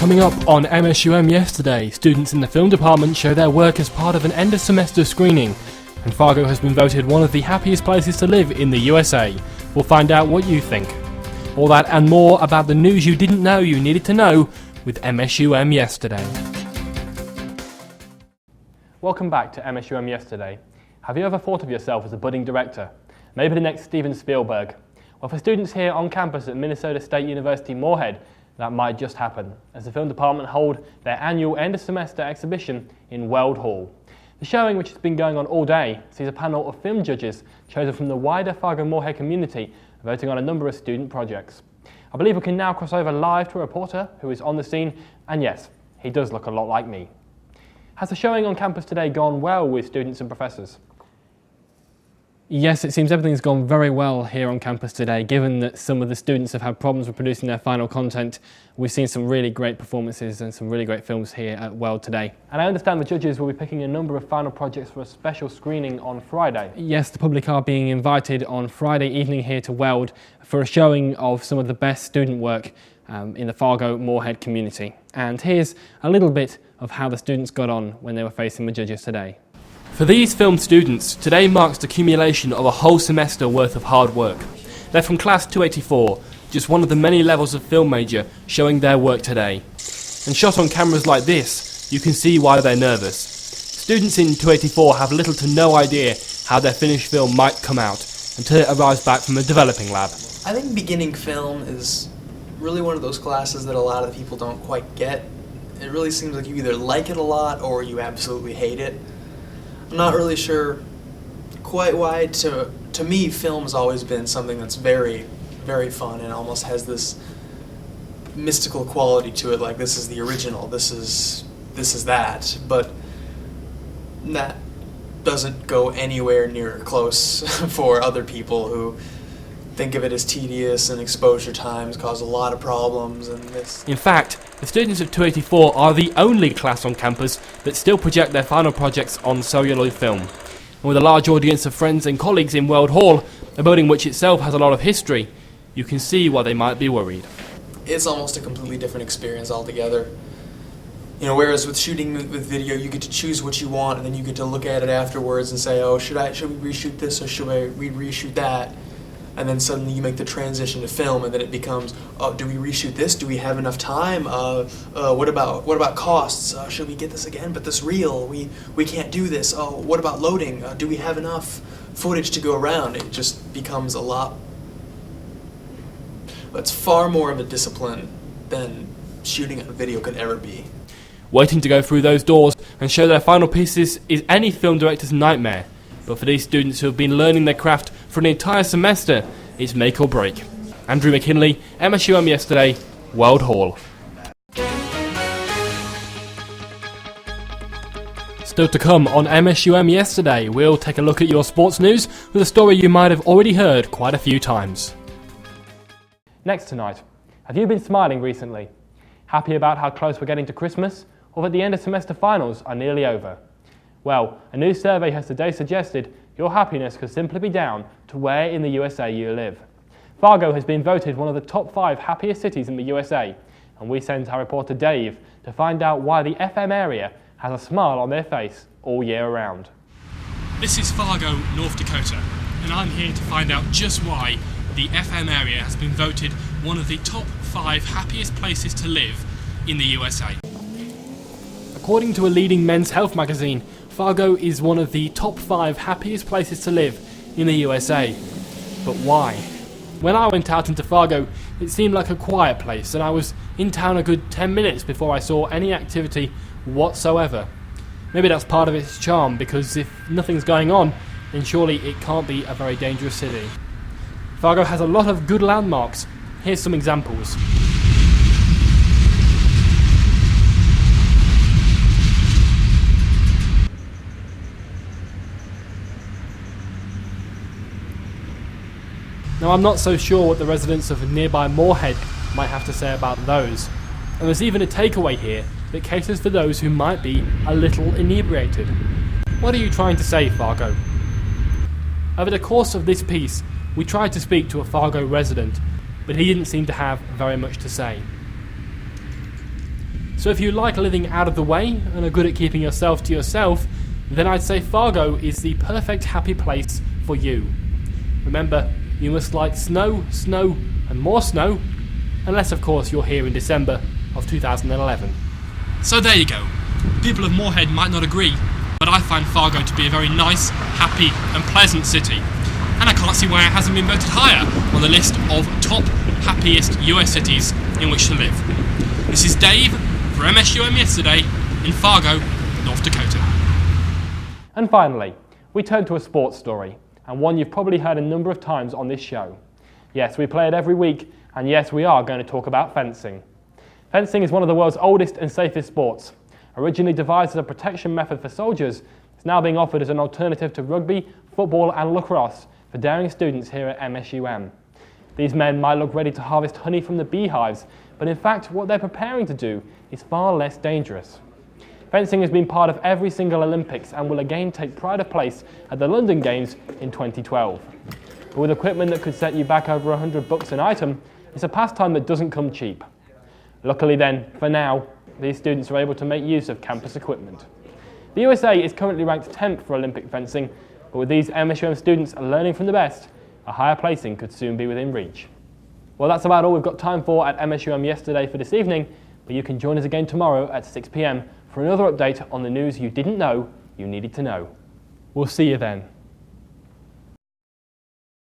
Coming up on MUSM Yesterday, students in the film department show their work as part of an end-of-semester screening, and Fargo has been voted one of the happiest places to live in the USA. We'll find out what you think. All that and more about the news you didn't know you needed to know with MUSM Yesterday. Welcome back to MUSM Yesterday. Have you ever thought of yourself as a budding director? Maybe the next Steven Spielberg? Well, for students here on campus at Minnesota State University Moorhead, that might just happen, as the film department hold their annual end-of-semester exhibition in Weld Hall. The showing, which has been going on all day, sees a panel of film judges chosen from the wider Fargo Moorhead community, voting on a number of student projects. I believe we can now cross over live to a reporter who is on the scene, and yes, he does look a lot like me. Has the showing on campus today gone well with students and professors? Yes, it seems everything's gone very well here on campus today. Given that some of the students have had problems with producing their final content, we've seen some really great performances and some really great films here at Weld today. And I understand the judges will be picking a number of final projects for a special screening on Friday. Yes, the public are being invited on Friday evening here to Weld for a showing of some of the best student work in the Fargo Moorhead community. And here's a little bit of how the students got on when they were facing the judges today. For these film students, today marks the accumulation of a whole semester worth of hard work. They're from Class 284, just one of the many levels of film major showing their work today. And shot on cameras like this, you can see why they're nervous. Students in 284 have little to no idea how their finished film might come out until it arrives back from a developing lab. I think beginning film is really one of those classes that a lot of people don't quite get. It really seems like you either like it a lot or you absolutely hate it. I'm not really sure quite why. To me, film has always been something that's very, very fun and almost has this mystical quality to it, like this is the original, this is that, but that doesn't go anywhere near close for other people who think of it as tedious, and exposure times cause a lot of problems. And this. In fact, the students of 284 are the only class on campus that still project their final projects on celluloid film. And with a large audience of friends and colleagues in Weld Hall, a building which itself has a lot of history, you can see why they might be worried. It's almost a completely different experience altogether. You know, whereas with shooting with video, you get to choose what you want, and then you get to look at it afterwards and say, oh, should we reshoot this, or should we reshoot that? And then suddenly you make the transition to film, and then it becomes, oh, do we reshoot this? Do we have enough time? What about costs? Should we get this again? But this reel, we can't do this. Oh, what about loading? Do we have enough footage to go around? It just becomes a lot. It's far more of a discipline than shooting on video could ever be. Waiting to go through those doors and show their final pieces is any film director's nightmare. But for these students who have been learning their craft for an entire semester, it's make or break. Andrew McKinley, MUSM Yesterday, Weld Hall. Still to come on MUSM Yesterday, we'll take a look at your sports news with a story you might have already heard quite a few times. Next tonight, have you been smiling recently? Happy about how close we're getting to Christmas, or that the end of semester finals are nearly over? Well, a new survey has today suggested your happiness could simply be down to where in the USA you live. Fargo has been voted one of the top 5 happiest cities in the USA, and we sent our reporter Dave to find out why the FM area has a smile on their face all year round. This is Fargo, North Dakota, and I'm here to find out just why the FM area has been voted one of the top 5 happiest places to live in the USA. According to a leading men's health magazine, Fargo is one of the top 5 happiest places to live in the USA. But why? When I went out into Fargo, it seemed like a quiet place, and I was in town a good 10 minutes before I saw any activity whatsoever. Maybe that's part of its charm, because if nothing's going on, then surely it can't be a very dangerous city. Fargo has a lot of good landmarks. Here's some examples. Now, I'm not so sure what the residents of nearby Moorhead might have to say about those. And there's even a takeaway here that caters for those who might be a little inebriated. What are you trying to say, Fargo? Over the course of this piece, we tried to speak to a Fargo resident, but he didn't seem to have very much to say. So if you like living out of the way and are good at keeping yourself to yourself, then I'd say Fargo is the perfect happy place for you. Remember, you must like snow, snow and more snow, unless of course you're here in December of 2011. So there you go. People of Moorhead might not agree, but I find Fargo to be a very nice, happy and pleasant city. And I can't see why it hasn't been voted higher on the list of top happiest US cities in which to live. This is Dave for MUSM Yesterday in Fargo, North Dakota. And finally, we turn to a sports story, and one you've probably heard a number of times on this show. Yes, we play it every week, and yes, we are going to talk about fencing. Fencing is one of the world's oldest and safest sports. Originally devised as a protection method for soldiers, it's now being offered as an alternative to rugby, football and lacrosse for daring students here at MUSM. These men might look ready to harvest honey from the beehives, but in fact what they're preparing to do is far less dangerous. Fencing has been part of every single Olympics and will again take pride of place at the London Games in 2012. But with equipment that could set you back over $100 an item, it's a pastime that doesn't come cheap. Luckily then, for now, these students are able to make use of campus equipment. The USA is currently ranked 10th for Olympic fencing, but with these MUSM students learning from the best, a higher placing could soon be within reach. Well, that's about all we've got time for at MUSM Yesterday for this evening, but you can join us again tomorrow at 6 p.m. for another update on the news you didn't know you needed to know. We'll see you then.